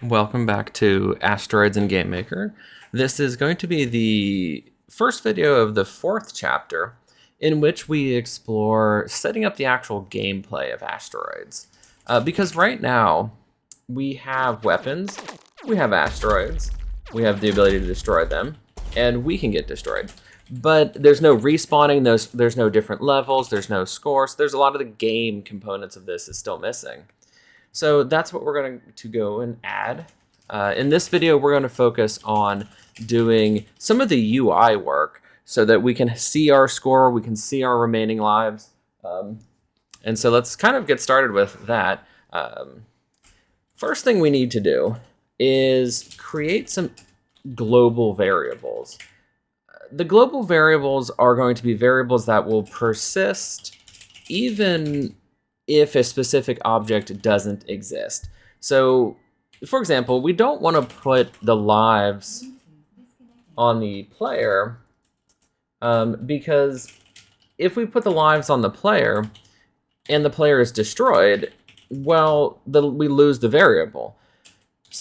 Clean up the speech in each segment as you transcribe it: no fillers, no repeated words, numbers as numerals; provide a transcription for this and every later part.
Welcome back to Asteroids and GameMaker. This is going to be the first video of the fourth chapter in which we explore setting up the actual gameplay of Asteroids. Because right now, we have weapons, we have asteroids, we have the ability to destroy them, and we can get destroyed. But there's no respawning, there's no different levels, there's no scores, there's a lot of the game components of this is still missing. So that's what we're going to go and add. In this video, we're going to focus on doing some of the UI work so that we can see our score, we can see our remaining lives. And so let's kind of get started with that. First thing we need to do is create some global variables. The global variables are going to be variables that will persist even if a specific object doesn't exist. So, for example, we don't want to put the lives on the player because if we put the lives on the player and the player is destroyed, well, we lose the variable.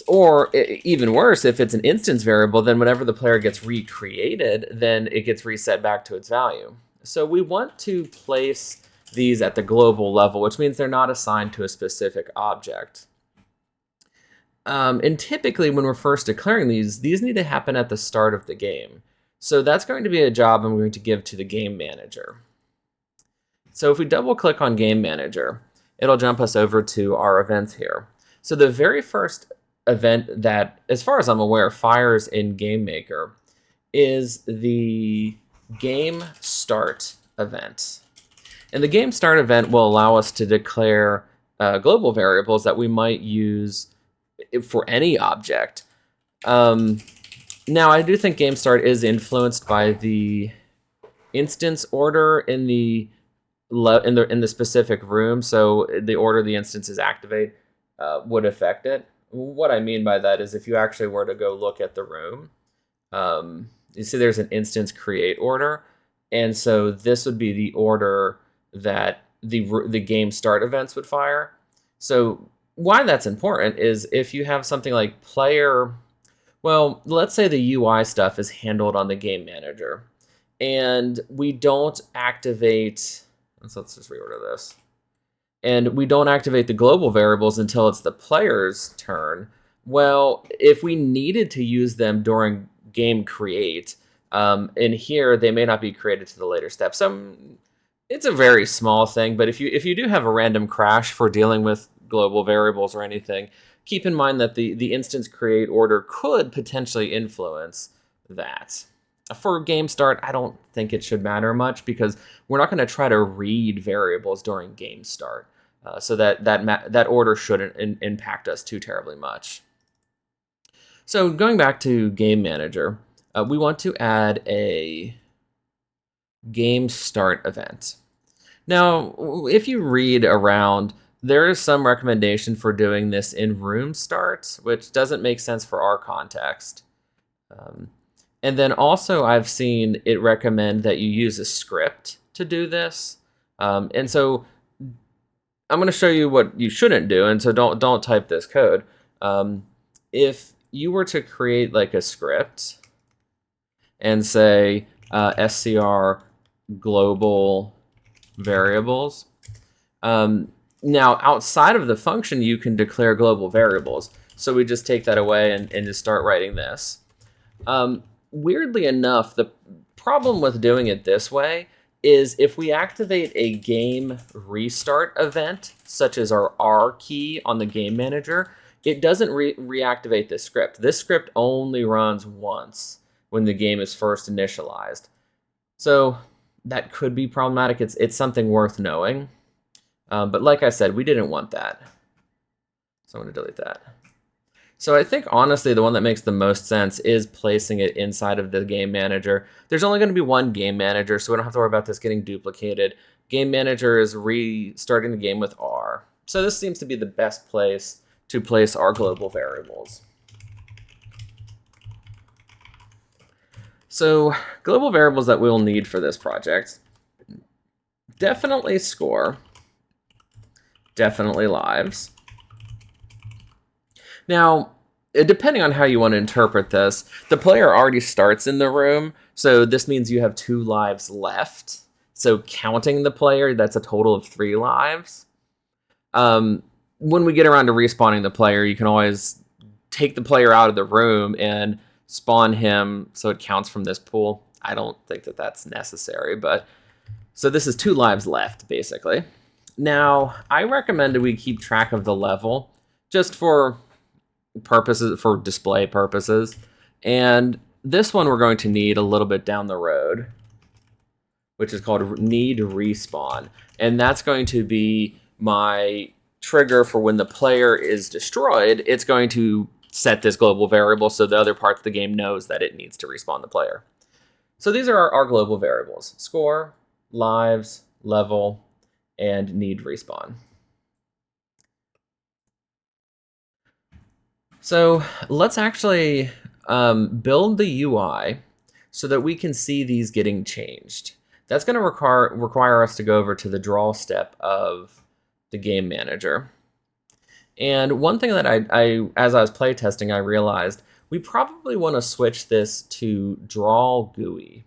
Or even worse, if it's an instance variable, then whenever the player gets recreated, then it gets reset back to its value. So we want to place these at the global level, which means they're not assigned to a specific object. And typically when we're first declaring these need to happen at the start of the game. So that's going to be a job I'm going to give to the game manager. So if we double click on game manager, it'll jump us over to our events here. So the very first event that, as far as I'm aware, fires in GameMaker is the game start event. And the game start event will allow us to declare global variables that we might use for any object. Now, I do think game start is influenced by the instance order in the specific room. So the order the instances activate would affect it. What I mean by that is if you actually were to go look at the room, you see there's an instance create order, and so this would be the order that the game start events would fire. So why that's important is if you have something like player, well, let's say the UI stuff is handled on the game manager, and we don't activate, let's just reorder this, and we don't activate the global variables until it's the player's turn. Well, if we needed to use them during game create, in here they may not be created to the later step. So it's a very small thing, but if you do have a random crash for dealing with global variables or anything, keep in mind that the instance create order could potentially influence that. For game start, I don't think it should matter much because we're not going to try to read variables during game start, so that order shouldn't impact us too terribly much. So going back to game manager, we want to add a game start event. Now, if you read around, there is some recommendation for doing this in room starts, which doesn't make sense for our context. And then also I've seen it recommend that you use a script to do this. And so I'm going to show you what you shouldn't do, and so don't type this code. If you were to create like a script and say scr global variables, now outside of the function you can declare global variables. So we just take that away and just start writing this. Weirdly enough, the problem with doing it this way is if we activate a game restart event, such as our R key on the game manager, it doesn't reactivate this script. This script only runs once when the game is first initialized. So that could be problematic. It's something worth knowing. But like I said, we didn't want that. So I'm going to delete that. So I think, honestly, the one that makes the most sense is placing it inside of the game manager. There's only going to be one game manager, so we don't have to worry about this getting duplicated. Game manager is restarting the game with R. So this seems to be the best place to place our global variables. So global variables that we'll need for this project: definitely score, definitely lives. Now, depending on how you want to interpret this, the player already starts in the room, so this means you have 2 lives left. So counting the player, that's a total of 3 lives. When we get around to respawning the player, you can always take the player out of the room and spawn him so it counts from this pool. I don't think that that's necessary, but so this is 2 lives left, basically. Now, I recommend that we keep track of the level just for purposes, for display purposes. And this one we're going to need a little bit down the road, which is called need respawn. And that's going to be my trigger for when the player is destroyed. It's going to set this global variable so the other parts of the game knows that it needs to respawn the player. So these are our global variables: score, lives, level, and need respawn. So let's actually build the UI so that we can see these getting changed. That's going to require us to go over to the draw step of the game manager. And one thing that I as I was playtesting, I realized we probably want to switch this to draw GUI.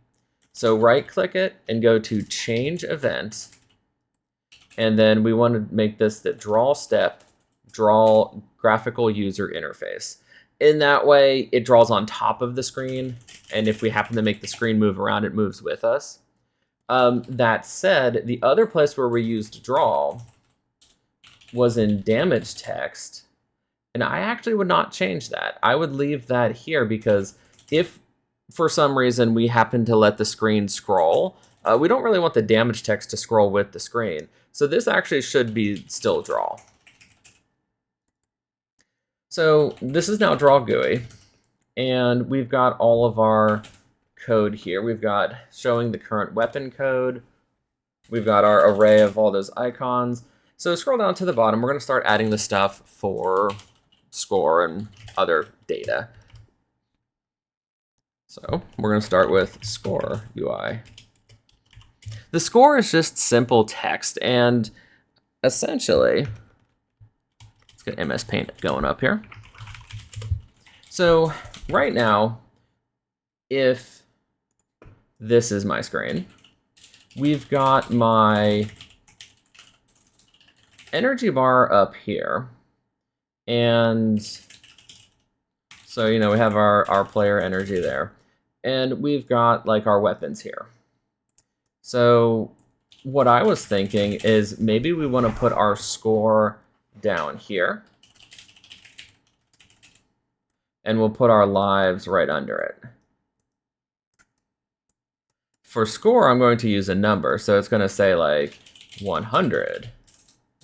So right click it and go to change event. And then we want to make this the draw step, draw graphical user interface. In that way, it draws on top of the screen. And if we happen to make the screen move around, it moves with us. That said, the other place where we used draw was in damage text. And I actually would not change that. I would leave that here because if for some reason we happen to let the screen scroll, we don't really want the damage text to scroll with the screen. So this actually should be still draw. So this is now draw GUI, and we've got all of our code here. We've got showing the current weapon code. We've got our array of all those icons. So scroll down to the bottom. We're going to start adding the stuff for score and other data. So we're going to start with score UI. The score is just simple text, and essentially, let's get MS Paint going up here. So right now, if this is my screen, we've got my energy bar up here. And so, you know, we have our player energy there. And we've got like our weapons here. So what I was thinking is maybe we want to put our score down here. And we'll put our lives right under it. For score, I'm going to use a number. So it's going to say like 100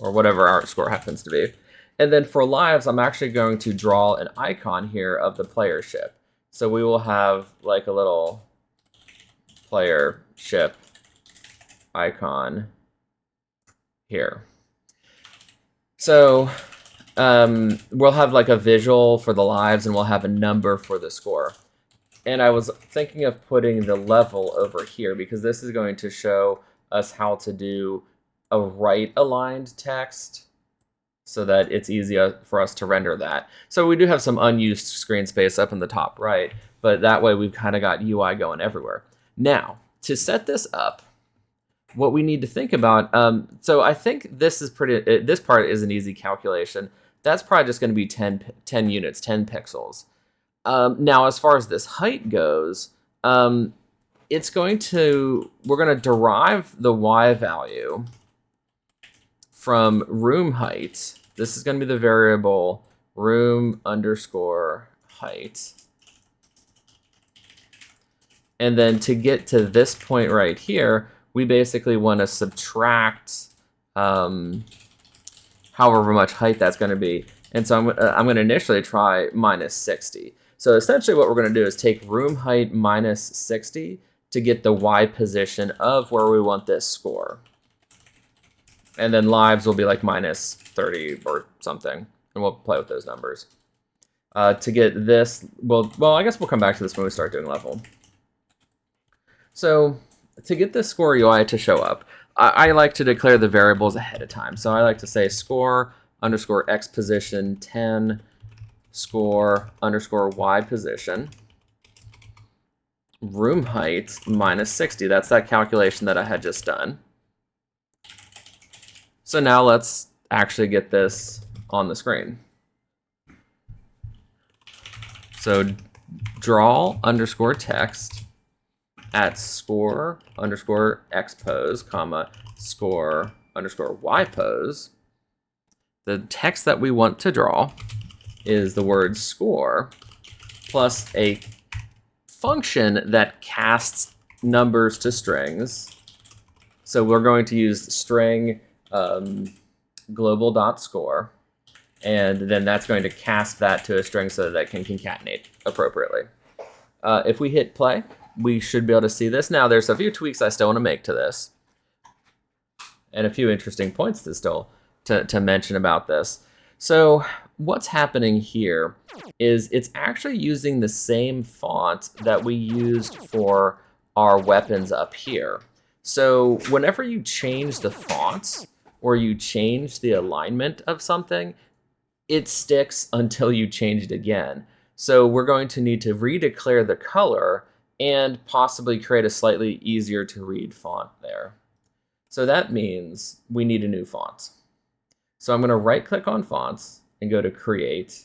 or whatever our score happens to be. And then for lives, I'm actually going to draw an icon here of the player ship. So we will have like a little player ship icon here. So we'll have like a visual for the lives and we'll have a number for the score. And I was thinking of putting the level over here because this is going to show us how to do a right aligned text so that it's easier for us to render that. So we do have some unused screen space up in the top right, but that way we've kind of got UI going everywhere. Now, to set this up, what we need to think about, so I think this is this part is an easy calculation. That's probably just going to be 10 units, 10 pixels. Now, as far as this height goes, we're going to derive the Y value from room height. This is going to be the variable room underscore height. And then to get to this point right here, we basically want to subtract however much height that's going to be. And so I'm going to initially try minus 60. So essentially what we're going to do is take room height minus 60 to get the Y position of where we want this score. And then lives will be like minus 30 or something. And we'll play with those numbers. To get this, well, I guess we'll come back to this when we start doing level. So to get this score UI to show up, I like to declare the variables ahead of time. So I like to say score underscore X position 10 score underscore Y position, room height minus 60. That's that calculation that I had just done. So now let's actually get this on the screen. So draw underscore text at score underscore X pose, comma, score underscore Y pose. The text that we want to draw is the word score plus a function that casts numbers to strings. So we're going to use string global.score, and then that's going to cast that to a string so that it can concatenate appropriately. If we hit play, we should be able to see this. Now there's a few tweaks I still want to make to this, and a few interesting points to still to mention about this. So what's happening here is it's actually using the same font that we used for our weapons up here. So whenever you change the fonts or you change the alignment of something, it sticks until you change it again. So we're going to need to redeclare the color and possibly create a slightly easier to read font there. So that means we need a new font. So I'm going to right click on fonts and go to create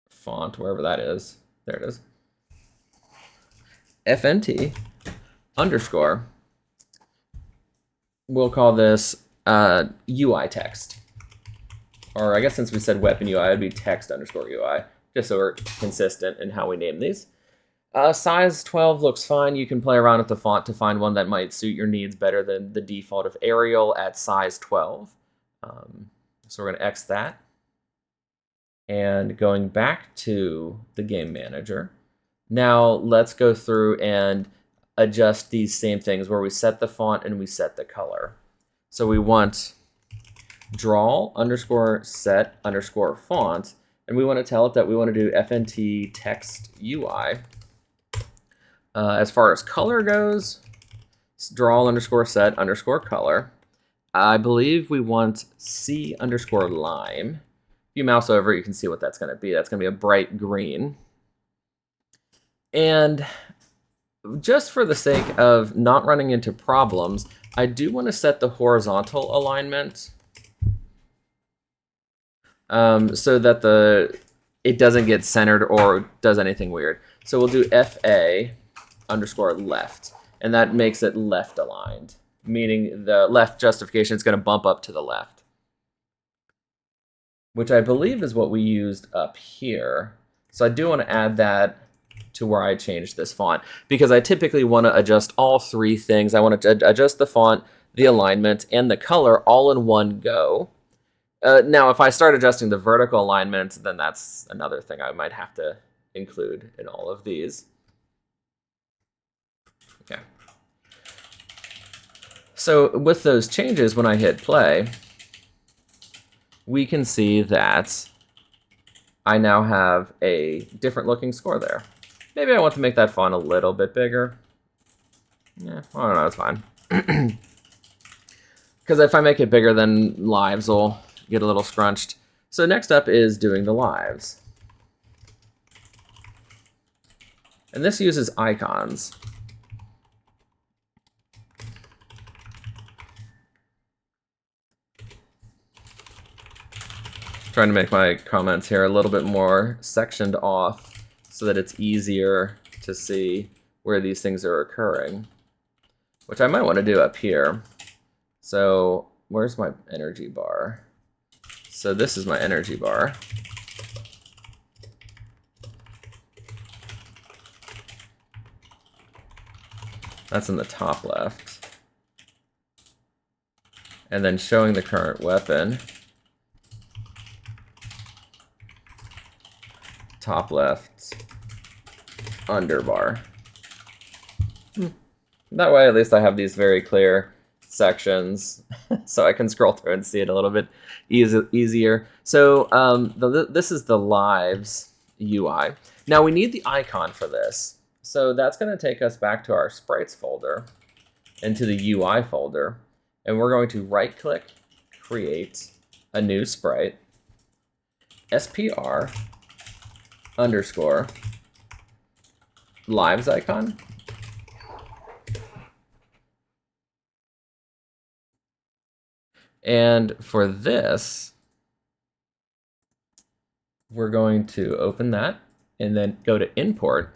font, wherever that is. There it is. FNT underscore. We'll call this UI text. Or I guess since we said weapon UI, it'd be text underscore UI, just so we're consistent in how we name these. Size 12 looks fine. You can play around with the font to find one that might suit your needs better than the default of Arial at size 12. So we're going to X that. And going back to the game manager, now let's go through and adjust these same things where we set the font and we set the color. So we want draw underscore set underscore font, and we want to tell it that we want to do FNT text UI. As far as color goes, draw underscore set underscore color. I believe we want C underscore lime. If you mouse over, you can see what that's going to be. That's going to be a bright green. And just for the sake of not running into problems, I do want to set the horizontal alignment so that it doesn't get centered or does anything weird. So we'll do FA underscore left, and that makes it left aligned, meaning the left justification is going to bump up to the left, which I believe is what we used up here. So I do want to add that to where I changed this font, because I typically want to adjust all three things. I want to adjust the font, the alignment, and the color all in one go. Now, if I start adjusting the vertical alignment, then that's another thing I might have to include in all of these. Okay. So with those changes, when I hit play, we can see that I now have a different looking score there. Maybe I want to make that font a little bit bigger. Yeah, I don't know, it's fine. Because if I make it bigger, then lives will get a little scrunched. So next up is doing the lives. And this uses icons. Trying to make my comments here a little bit more sectioned off so that it's easier to see where these things are occurring, which I might want to do up here. So where's my energy bar? So this is my energy bar. That's in the top left. And then showing the current weapon. Top left, underbar. That way, at least I have these very clear sections, so I can scroll through and see it a little bit easier. So this is the lives UI. Now we need the icon for this. So that's going to take us back to our sprites folder, into the UI folder, and we're going to right-click, create a new sprite. SPR underscore lives icon. And for this, we're going to open that and then go to import.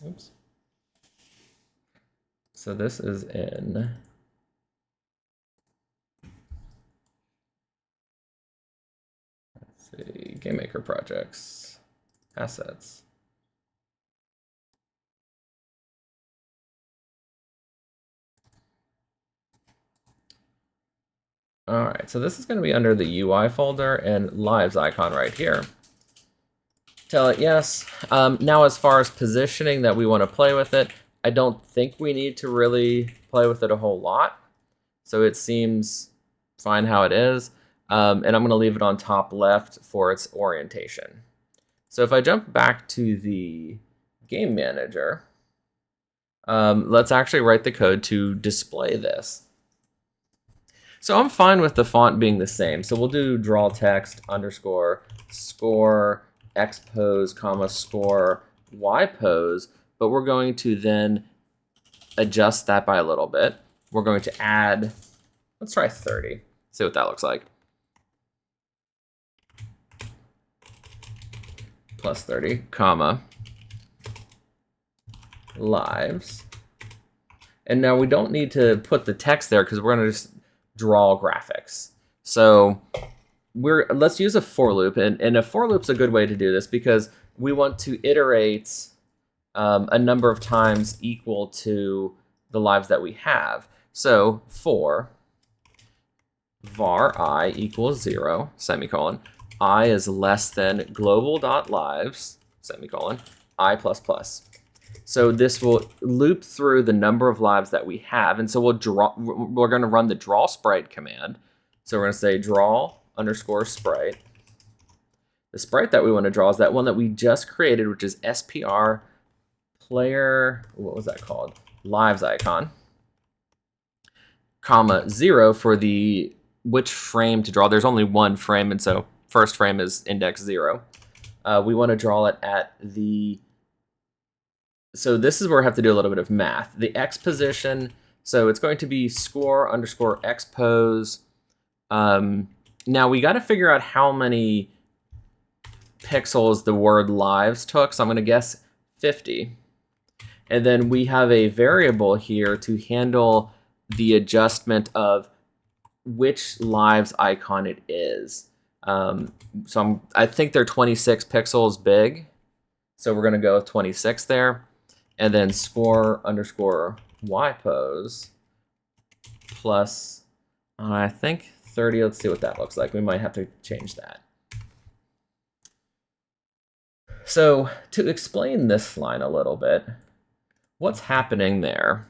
Oops. So this is in GameMaker projects, assets. All right, so this is going to be under the UI folder and lives icon right here. Tell it yes. Now as far as positioning that we want to play with it, I don't think we need to really play with it a whole lot. So it seems fine how it is. And I'm going to leave it on top left for its orientation. So if I jump back to the game manager, let's actually write the code to display this. So I'm fine with the font being the same. So we'll do draw text underscore score x pose comma score y pose, but we're going to then adjust that by a little bit. We're going to add, let's try 30, see what that looks like. Plus 30, comma, lives. And now we don't need to put the text there because we're going to just draw graphics. So let's use a for loop, and a for loop's a good way to do this because we want to iterate a number of times equal to the lives that we have. So for var I equals 0, semicolon, I is less than global.lives, semicolon, I plus plus. So this will loop through the number of lives that we have, and so we're going to run the draw sprite command. So we're going to say draw underscore sprite. The sprite that we want to draw is that one that we just created, which is SPR player, what was that called? Lives icon, comma 0 for the which frame to draw. There's only one frame, and so first frame is index 0. We want to draw it at the, so this is where I have to do a little bit of math. The X position, so it's going to be score underscore X pose. Now we got to figure out how many pixels the word lives took, so I'm going to guess 50. And then we have a variable here to handle the adjustment of which lives icon it is. So I think they're 26 pixels big, so we're going to go with 26 there. And then score underscore y pose plus, I think 30. Let's see what that looks like. We might have to change that. So to explain this line a little bit, what's happening there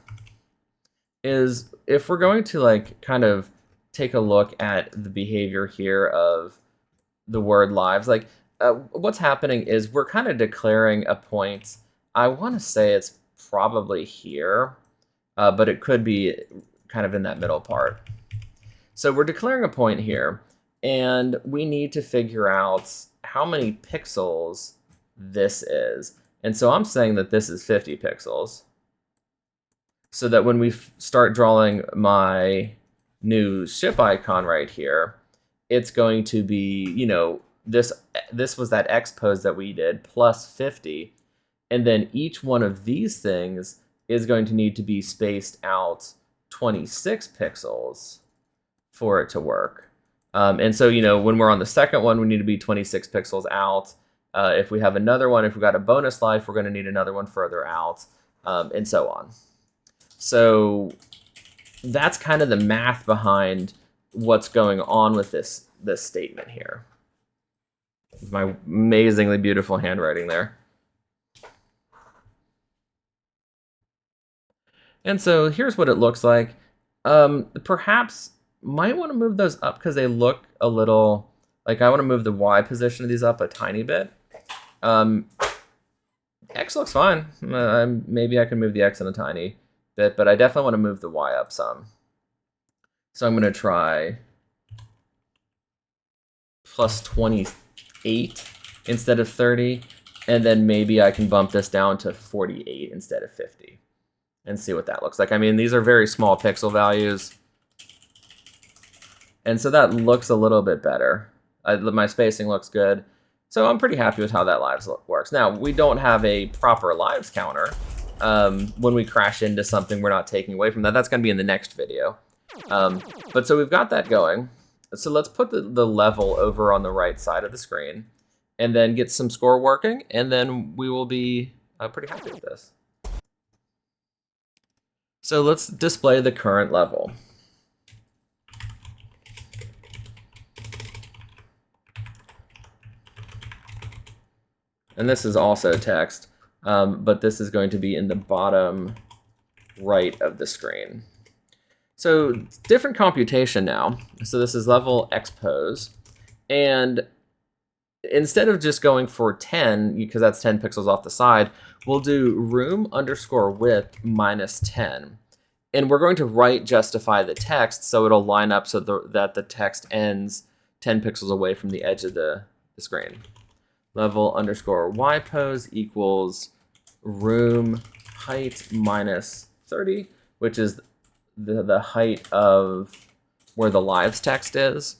is if we're going to like kind of take a look at the behavior here of the word lives, like what's happening is we're kind of declaring a point. I want to say it's probably here, but it could be kind of in that middle part. So we're declaring a point here, and we need to figure out how many pixels this is. And so I'm saying that this is 50 pixels, so that when we start drawing my new ship icon right here, it's going to be, you know, this was that X pose that we did plus 50. And then each one of these things is going to need to be spaced out 26 pixels for it to work. And so, you know, when we're on the second one, we need to be 26 pixels out. If we have another one, if we got a bonus life, we're going to need another one further out, and so on. So that's kind of the math behind what's going on with this statement here. My amazingly beautiful handwriting there. And so here's what it looks like. Perhaps might want to move those up because they look a little like I want to move the Y position of these up a tiny bit. X looks fine. Maybe I can move the X in a tiny bit, but I definitely want to move the Y up some. So I'm going to try plus 28 instead of 30. And then maybe I can bump this down to 48 instead of 50 and see what that looks like. I mean, these are very small pixel values. And so that looks a little bit better. My spacing looks good. So I'm pretty happy with how that lives works. Now, we don't have a proper lives counter. When we crash into something, we're not taking away from that. That's going to be in the next video. But so we've got that going. So let's put the level over on the right side of the screen and then get some score working, and then we will be pretty happy with this. So let's display the current level. And this is also text, but this is going to be in the bottom right of the screen. So different computation now. So this is level expose. And instead of just going for 10, because that's 10 pixels off the side, we'll do room_width minus 10. And we're going to right justify the text so it'll line up so that the text ends 10 pixels away from the edge of the screen. Level_ypose equals room height minus 30, which is the height of where the lives text is.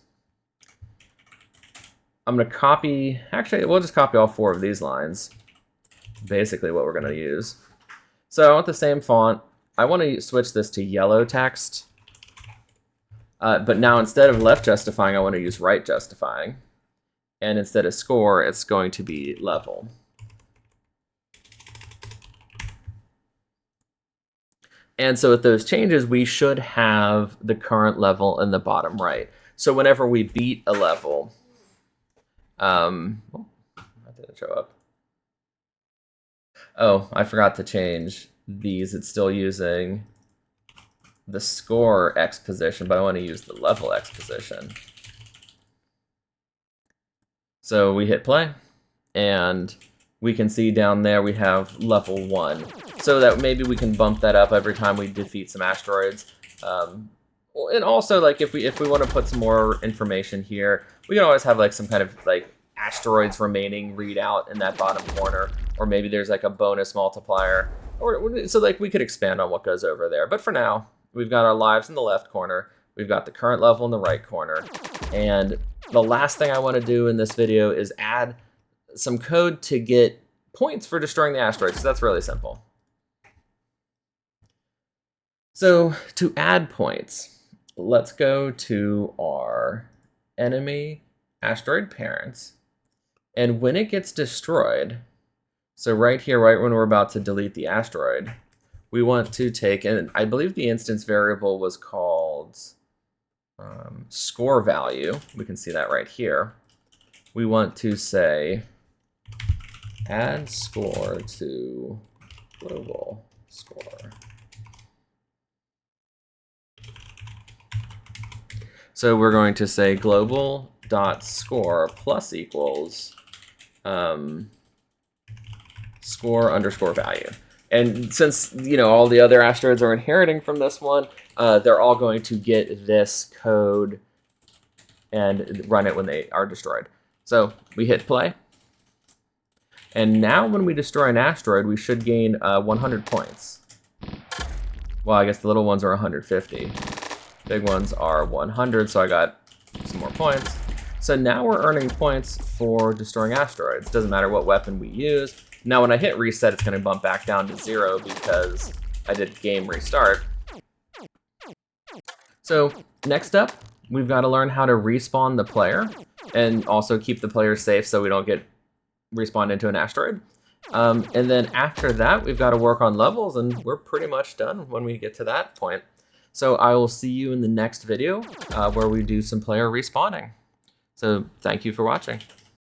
I'm going to copy, actually, we'll just copy all 4 of these lines, basically what we're going to use. So I want the same font. I want to switch this to yellow text, but now instead of left justifying, I want to use right justifying. And instead of score, it's going to be level. And so with those changes, we should have the current level in the bottom right. So whenever we beat a level, that didn't show up. Oh, I forgot to change these. It's still using the score X position, but I want to use the level X position. So we hit play, and we can see down there we have level 1. So that maybe we can bump that up every time we defeat some asteroids. And also, like, if we want to put some more information here, we can always have like some kind of like asteroids remaining readout in that bottom corner, or maybe there's like a bonus multiplier, or so like we could expand on what goes over there. But for now, we've got our lives in the left corner, we've got the current level in the right corner, and the last thing I want to do in this video is add some code to get points for destroying the asteroids. So that's really simple. So to add points, let's go to our enemy asteroid parents. And when it gets destroyed, so right here, right when we're about to delete the asteroid, we want to take, and I believe the instance variable was called score value. We can see that right here. We want to say add score to global score. So we're going to say global.score plus equals score _value. And since, you know, all the other asteroids are inheriting from this one, they're all going to get this code and run it when they are destroyed. So we hit play. And now when we destroy an asteroid, we should gain 100 points. Well, I guess the little ones are 150. Big ones are 100, so I got some more points. So now we're earning points for destroying asteroids. Doesn't matter what weapon we use. Now when I hit reset, it's going to bump back down to 0 because I did game restart. So next up, we've got to learn how to respawn the player and also keep the player safe so we don't get respawned into an asteroid. And then after that, we've got to work on levels, and we're pretty much done when we get to that point. So I will see you in the next video where we do some player respawning. So thank you for watching.